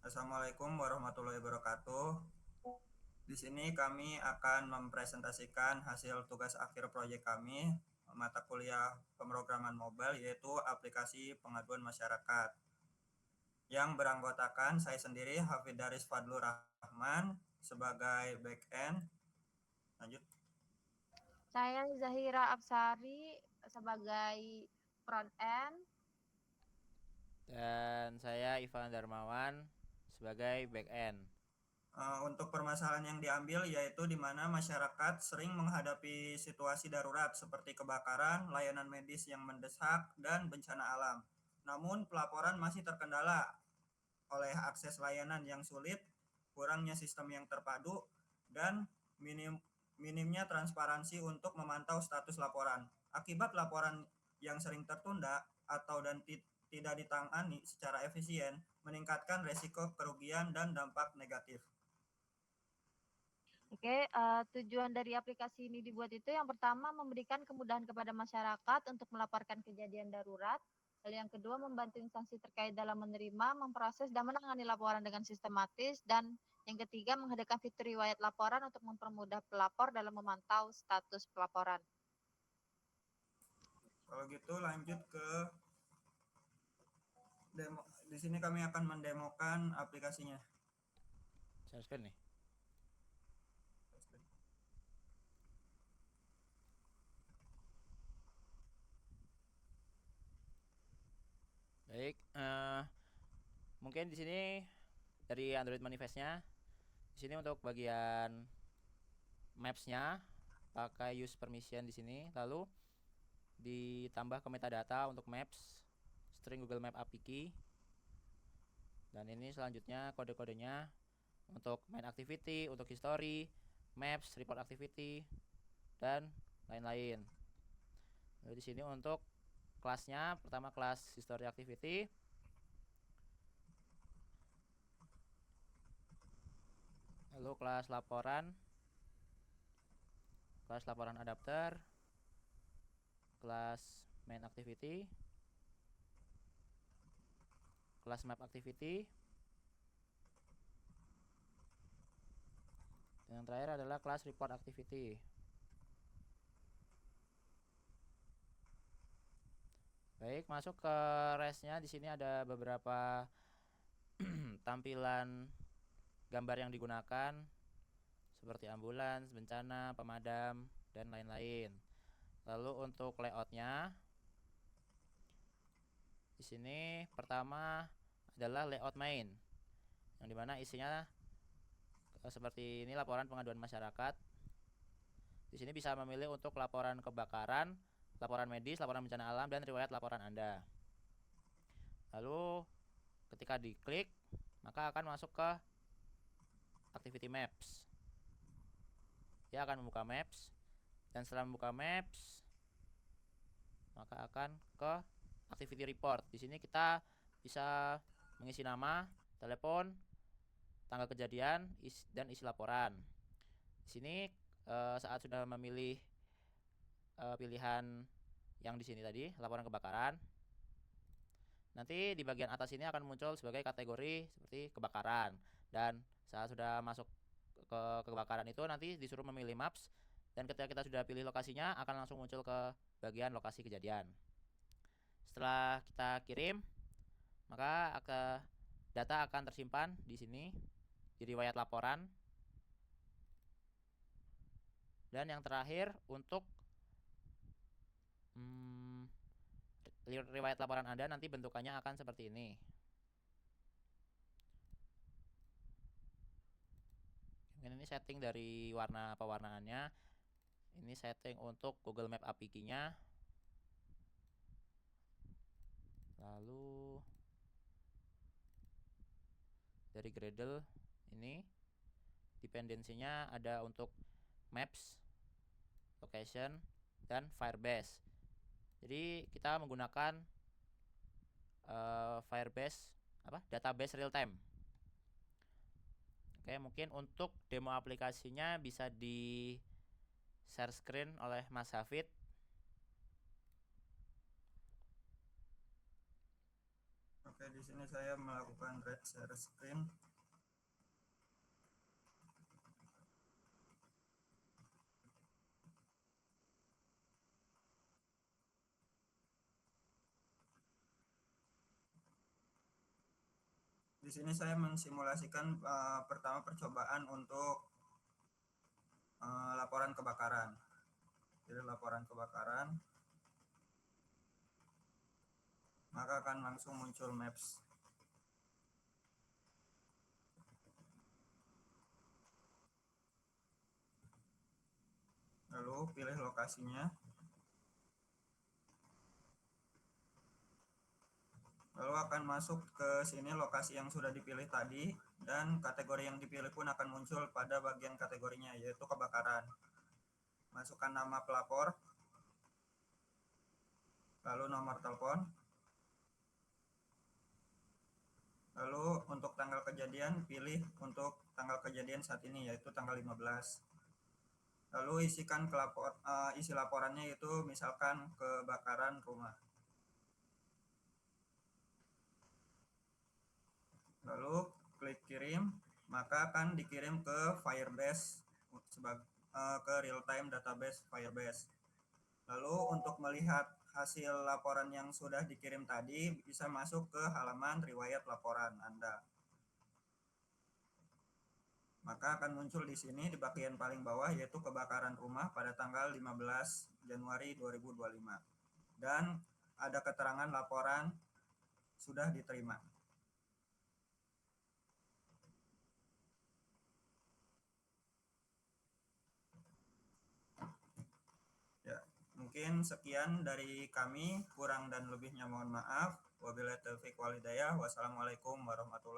Assalamualaikum warahmatullahi wabarakatuh. Di sini kami akan mempresentasikan hasil tugas akhir proyek kami, mata kuliah pemrograman mobile, yaitu aplikasi pengaduan masyarakat. Yang beranggotakan saya sendiri, Hafidaris Fadlur Rahman, sebagai back-end. Lanjut. Saya Zahira Absari sebagai front end. Dan saya Ivan Darmawan sebagai back end. Untuk permasalahan yang diambil yaitu di mana masyarakat sering menghadapi situasi darurat seperti kebakaran, layanan medis yang mendesak, dan bencana alam. Namun pelaporan masih terkendala oleh akses layanan yang sulit, kurangnya sistem yang terpadu, dan minimnya transparansi untuk memantau status laporan. Akibat laporan yang sering tertunda atau tidak ditangani secara efisien meningkatkan resiko kerugian dan dampak negatif. Oke, tujuan dari aplikasi ini dibuat itu yang pertama memberikan kemudahan kepada masyarakat untuk melaporkan kejadian darurat. Lalu yang kedua membantu instansi terkait dalam menerima, memproses dan menangani laporan dengan sistematis. Dan yang ketiga menghadirkan fitur riwayat laporan untuk mempermudah pelapor dalam memantau status pelaporan. Kalau gitu lanjut ke demo. Di sini kami akan mendemokan aplikasinya. Share screen nih. Baik, mungkin di sini dari Android manifestnya, di sini untuk bagian maps-nya pakai use permission di sini, lalu ditambah ke metadata untuk maps, string Google Map API key, dan ini selanjutnya kode-kodenya untuk main activity, untuk history, maps, report activity, dan lain-lain. Lalu di sini untuk kelasnya, pertama kelas history activity, lalu kelas laporan adapter, kelas main activity, kelas map activity, dan yang terakhir adalah kelas report activity. Baik, masuk ke restnya. Di sini ada beberapa tampilan gambar yang digunakan seperti ambulans, bencana, pemadam, dan lain-lain. Lalu untuk layoutnya, di sini pertama adalah layout main, yang dimana isinya seperti ini: laporan pengaduan masyarakat. Di sini bisa memilih untuk laporan kebakaran, laporan medis, laporan bencana alam, dan riwayat laporan Anda. Lalu ketika diklik, maka akan masuk ke activity maps. Dia akan membuka maps, dan setelah membuka maps, maka akan ke activity report. Di sini kita bisa mengisi nama, telepon, tanggal kejadian, dan isi laporan. Di sini saat sudah memilih pilihan yang di sini tadi, laporan kebakaran, nanti di bagian atas ini akan muncul sebagai kategori seperti kebakaran. Dan saat sudah masuk ke kebakaran itu, nanti disuruh memilih maps, dan ketika kita sudah pilih lokasinya akan langsung muncul ke bagian lokasi kejadian. Setelah kita kirim, maka data akan tersimpan di sini di riwayat laporan. Dan yang terakhir untuk riwayat laporan Anda nanti bentukannya akan seperti ini. Mungkin ini setting dari warna pewarnaannya. Ini setting untuk Google Map API key-nya. Lalu dari Gradle ini dependensinya ada untuk maps, location, dan Firebase. Jadi kita menggunakan Firebase database real time. Oke, mungkin untuk demo aplikasinya bisa di share screen oleh Mas Hafid. Oke, di sini saya melakukan share screen. Di sini saya mensimulasikan pertama percobaan untuk laporan kebakaran. Jadi laporan kebakaran, maka akan langsung muncul maps. Lalu pilih lokasinya. Lalu akan masuk ke sini lokasi yang sudah dipilih tadi, dan kategori yang dipilih pun akan muncul pada bagian kategorinya, yaitu kebakaran. Masukkan nama pelapor, lalu nomor telepon, lalu untuk tanggal kejadian pilih untuk tanggal kejadian saat ini, yaitu tanggal 15. Lalu isikan isi laporannya, yaitu misalkan kebakaran rumah. Lalu klik kirim, maka akan dikirim ke Firebase ke real time database Firebase. Lalu untuk melihat hasil laporan yang sudah dikirim tadi, bisa masuk ke halaman riwayat laporan Anda. Maka akan muncul di sini di bagian paling bawah, yaitu kebakaran rumah pada tanggal 15 Januari 2025. Dan ada keterangan laporan sudah diterima. Ya, mungkin sekian dari kami, kurang dan lebihnya mohon maaf. Wabillahi taufiq wal hidayah. Wassalamualaikum warahmatullahi wabarakatuh.